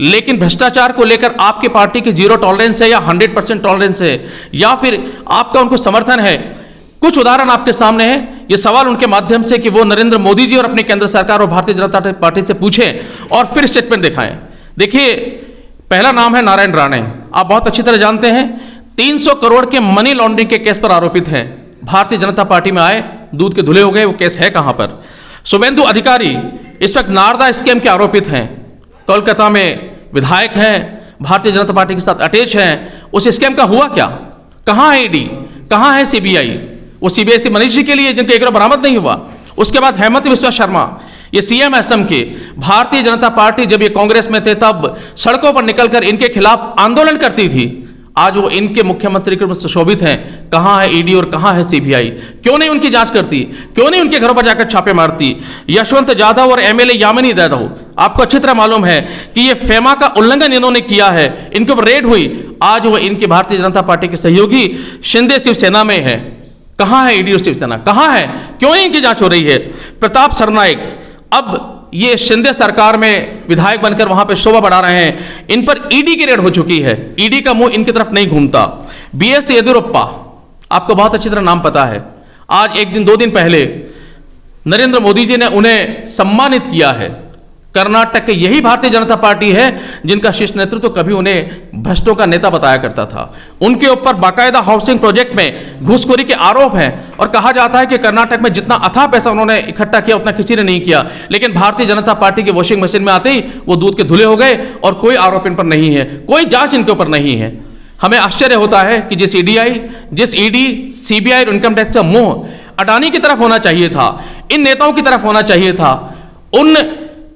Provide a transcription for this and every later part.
लेकिन भ्रष्टाचार को लेकर आपकी पार्टी की 0 टॉलरेंस है या 100% टॉलरेंस है, या फिर आपका उनको समर्थन है? कुछ उदाहरण आपके सामने है। ये सवाल उनके माध्यम से कि वो नरेंद्र मोदी जी और अपनी केंद्र सरकार और भारतीय जनता पार्टी से पूछें और फिर स्टेटमेंट दिखाएं। देखिए, पहला नाम है नारायण राणे। आप बहुत अच्छी तरह जानते हैं 300 करोड़ के मनी लॉन्ड्रिंग के केस पर आरोपित हैं। भारतीय जनता पार्टी में आए, दूध के धुले हो गए। वो केस है कहां पर? शुभेंदु अधिकारी इस वक्त नारदा स्कैम के आरोपित हैं। कोलकाता में विधायक हैं, भारतीय जनता पार्टी के साथ अटैच हैं। उस स्कैम का हुआ क्या? कहां है ईडी? कहां है सीबीआई? वो सीबीआई से मनीष जी के लिए जिनके एक बरामद नहीं हुआ। उसके बाद हेमंत बिस्वा शर्मा, ये सीएम असम के। भारतीय जनता पार्टी जब ये कांग्रेस में थे तब सड़कों पर निकलकर इनके खिलाफ आंदोलन करती थी। आज वो इनके मुख्यमंत्री के रूप में सुशोभित हैं। कहां है ईडी और कहां है सीबीआई? क्यों नहीं उनकी जांच करती? क्यों नहीं उनके घरों पर जाकर छापे मारती? यशवंत जाधव और एमएलए यामिनी यादव, आपको अच्छी तरह मालूम है कि ये फेमा का उल्लंघन इन्होंने किया है, इनके ऊपर रेड हुई। आज वो इनकी भारतीय जनता पार्टी के सहयोगी शिंदे शिवसेना में है। कहां है ईडी और शिवसेना? कहां है? क्यों नहीं इनकी जांच हो रही है? प्रताप सरनाइक अब ये शिंदे सरकार में विधायक बनकर वहां पे शोभा बढ़ा रहे हैं। इन पर ईडी की रेड हो चुकी है। ईडी का मुंह इनकी तरफ नहीं घूमता। बीएस येदियुरप्पा, आपको बहुत अच्छी तरह नाम पता है। आज 1 दिन 2 दिन पहले नरेंद्र मोदी जी ने उन्हें सम्मानित किया है। कर्नाटक के यही भारतीय जनता पार्टी है जिनका शीर्ष नेतृत्व कभी उन्हें भ्रष्टों का नेता बताया करता था। उनके ऊपर बाकायदा हाउसिंग प्रोजेक्ट में घूसखोरी के आरोप हैं और कहा जाता है कि कर्नाटक में जितना अथाह पैसा उन्होंने इकट्ठा किया उतना किसी ने नहीं किया। लेकिन भारतीय जनता पार्टी की वॉशिंग मशीन में आते ही वो दूध के धुले हो गए और कोई आरोप इन पर नहीं है, कोई जांच इनके ऊपर नहीं है। हमें आश्चर्य होता है कि जिस ईडी सीबीआई और इनकम टैक्स का मुंह अडानी की तरफ होना चाहिए था, इन नेताओं की तरफ होना चाहिए था, उन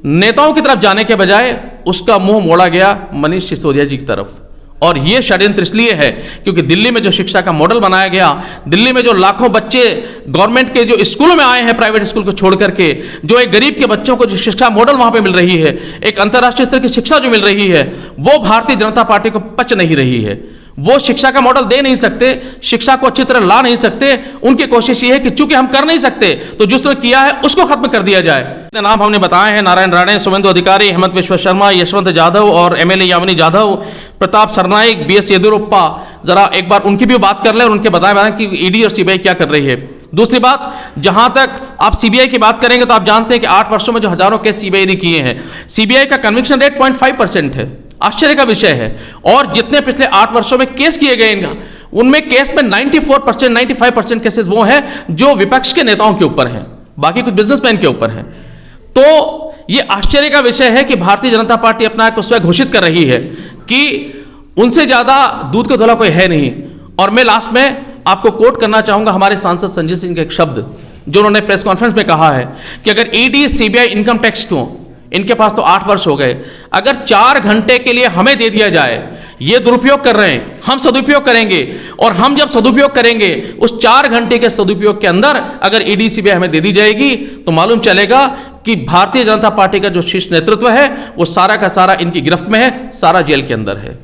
नेताओं की तरफ जाने के बजाय उसका मुंह मोड़ा गया मनीष सिसोदिया जी की तरफ। और यह षड्यंत्र इसलिए है क्योंकि दिल्ली में जो शिक्षा का मॉडल बनाया गया, दिल्ली में जो लाखों बच्चे गवर्नमेंट के जो स्कूलों में आए हैं प्राइवेट स्कूल को छोड़ करके, जो एक गरीब के बच्चों को जो शिक्षा मॉडल वहां पे मिल रही है, एक अंतर्राष्ट्रीय स्तर की शिक्षा जो मिल रही है, वो भारतीय जनता पार्टी को पच नहीं रही है। वो शिक्षा का मॉडल दे नहीं सकते, शिक्षा को अच्छी तरह ला नहीं सकते। उनकी कोशिश ये है कि चूंकि हम कर नहीं सकते तो जिसने किया है उसको खत्म कर दिया जाए। नाम हमने बताए हैं, नारायण राणे, शुभेंदु अधिकारी, हेमंत बिस्वा शर्मा, यशवंत जाधव और एमएलए यामिनी यादव, प्रताप सरनाइक, बीएस येदियुरप्पा। जरा एक बार उनकी भी बात कर ले और उनके बताएं कि ईडी और सीबीआई क्या कर रही है। दूसरी बात, जहां तक आप सीबीआई की बात करेंगे तो आप जानते हैं कि 8 वर्षों में जो हजारों केस सीबीआई ने किए हैं, सीबीआई का कन्विक्शन रेट 0.5% है। आश्चर्य का विषय है। और जितने पिछले 8 वर्षों में केस किए गए उनमें केस में 94%, 95% केसेस वो हैं जो विपक्ष के नेताओं के ऊपर हैं, बाकी कुछ बिजनेसमैन के ऊपर हैं। तो ये आश्चर्य का विषय है कि भारतीय जनता पार्टी अपना को स्वयं घोषित कर रही है कि उनसे ज्यादा दूध का धुला कोई है नहीं। और मैं लास्ट में आपको कोट करना चाहूंगा हमारे सांसद संजय सिंह के एक शब्द जो उन्होंने प्रेस कॉन्फ्रेंस में कहा है कि अगर ईडी सीबीआई इनकम टैक्स को, इनके पास तो 8 वर्ष हो गए, अगर 4 घंटे के लिए हमें दे दिया जाए, ये दुरुपयोग कर रहे हैं, हम सदुपयोग करेंगे। और हम जब सदुपयोग करेंगे उस 4 घंटे के सदुपयोग के अंदर अगर ईडी सीबीआई हमें दे दी जाएगी तो मालूम चलेगा कि भारतीय जनता पार्टी का जो शीर्ष नेतृत्व है वो सारा का सारा इनकी गिरफ्त में है, सारा जेल के अंदर है।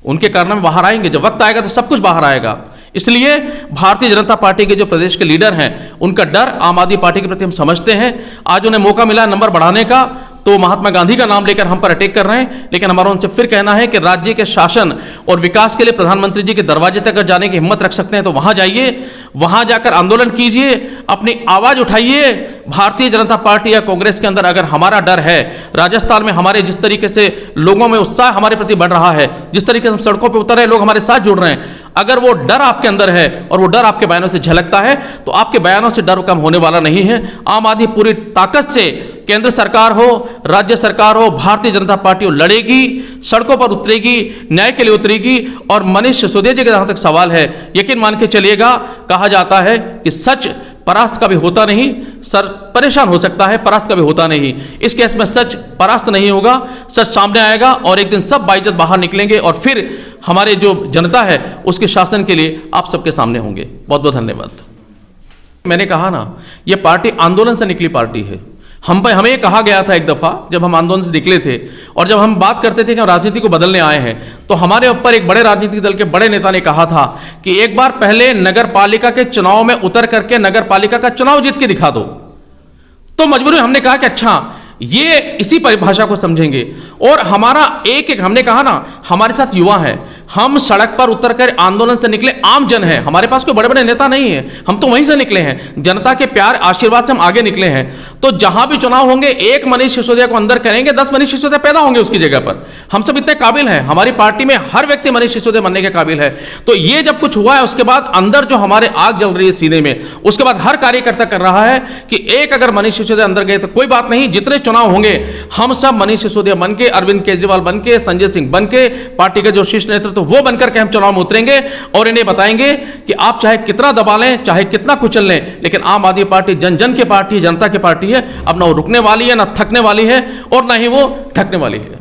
उनके कारण बाहर आएंगे, जब वक्त आएगा तो सब कुछ बाहर आएगा। इसलिए भारतीय जनता पार्टी के जो प्रदेश के लीडर हैं उनका डर आम आदमी पार्टी के प्रति हम समझते हैं। आज उन्हें मौका मिला नंबर बढ़ाने का तो महात्मा गांधी का नाम लेकर हम पर अटैक कर रहे हैं। लेकिन हमारा उनसे फिर कहना है कि राज्य के शासन और विकास के लिए प्रधानमंत्री जी के दरवाजे तक अगर जाने की हिम्मत रख सकते हैं तो वहां जाइए, वहां जाकर आंदोलन कीजिए, अपनी आवाज उठाइए। भारतीय जनता पार्टी या कांग्रेस के अंदर अगर हमारा डर है, राजस्थान में हमारे जिस तरीके से लोगों में उत्साह हमारे प्रति बढ़ रहा है, जिस तरीके से हम सड़कों पर उतर रहे लोग हमारे साथ जुड़ रहे हैं, अगर वो डर आपके अंदर है और वो डर आपके बयानों से झलकता है तो आपके बयानों से डर कम होने वाला नहीं है। आम आदमी पूरी ताकत से, केंद्र सरकार हो, राज्य सरकार हो, भारतीय जनता पार्टी लड़ेगी, सड़कों पर उतरेगी, न्याय के लिए उतरेगी। और मनीष सिसोदिया जी का जहां तक सवाल है, यकीन मान के चलिएगा, कहा जाता है कि सच परास्त कभी होता नहीं, सर परेशान हो सकता है, परास्त कभी होता नहीं। इस केस में सच परास्त नहीं होगा, सच सामने आएगा और एक दिन सब बाइज्जत बाहर निकलेंगे और फिर हमारे जो जनता है उसके शासन के लिए आप सबके सामने होंगे। बहुत बहुत धन्यवाद। मैंने कहा ना, यह पार्टी आंदोलन से निकली पार्टी है। हमें ये कहा गया था एक दफ़ा जब हम आंदोलन से निकले थे और जब हम बात करते थे कि हम राजनीति को बदलने आए हैं, तो हमारे ऊपर एक बड़े राजनीतिक दल के बड़े नेता ने कहा था कि एक बार पहले नगर पालिका के चुनाव में उतर करके नगर पालिका का चुनाव जीत के दिखा दो। तो मजबूरी हमने कहा कि अच्छा, ये इसी परिभाषा को समझेंगे। और हमारा एक हमने कहा ना, हमारे साथ युवा है, हम सड़क पर उतर कर आंदोलन से निकले आम जन है, हमारे पास कोई बड़े बड़े नेता नहीं है, हम तो वहीं से निकले हैं, जनता के प्यार आशीर्वाद से हम आगे निकले हैं। तो जहां भी चुनाव होंगे, एक मनीष सिसोदिया को अंदर करेंगे, 10 मनीष सिसोदिया पैदा होंगे उसकी जगह पर। हम सब इतने काबिल हैं, हमारी पार्टी में हर व्यक्ति मनीष सिसोदिया बनने के काबिल है। तो ये जब कुछ हुआ है, उसके बाद अंदर जो हमारे आग जल रही है सीने में, उसके बाद हर कार्यकर्ता कर रहा है कि एक अगर मनीष सिसोदिया अंदर गए तो कोई बात नहीं, जितने चुनाव होंगे हम सब मनीष सिसोदिया बन के, अरविंद केजरीवाल बन के, संजय सिंह बन के, पार्टी का जो शीर्ष नेतृत्व वो बनकर के हम चुनाव में उतरेंगे और इन्हें बताएंगे कि आप चाहे कितना दबा लें, चाहे कितना कुचल लें, लेकिन आम आदमी पार्टी जन जन की पार्टी, जनता की पार्टी है। अब ना वो रुकने वाली है, ना थकने वाली है, और ना ही वो ढकने वाली है।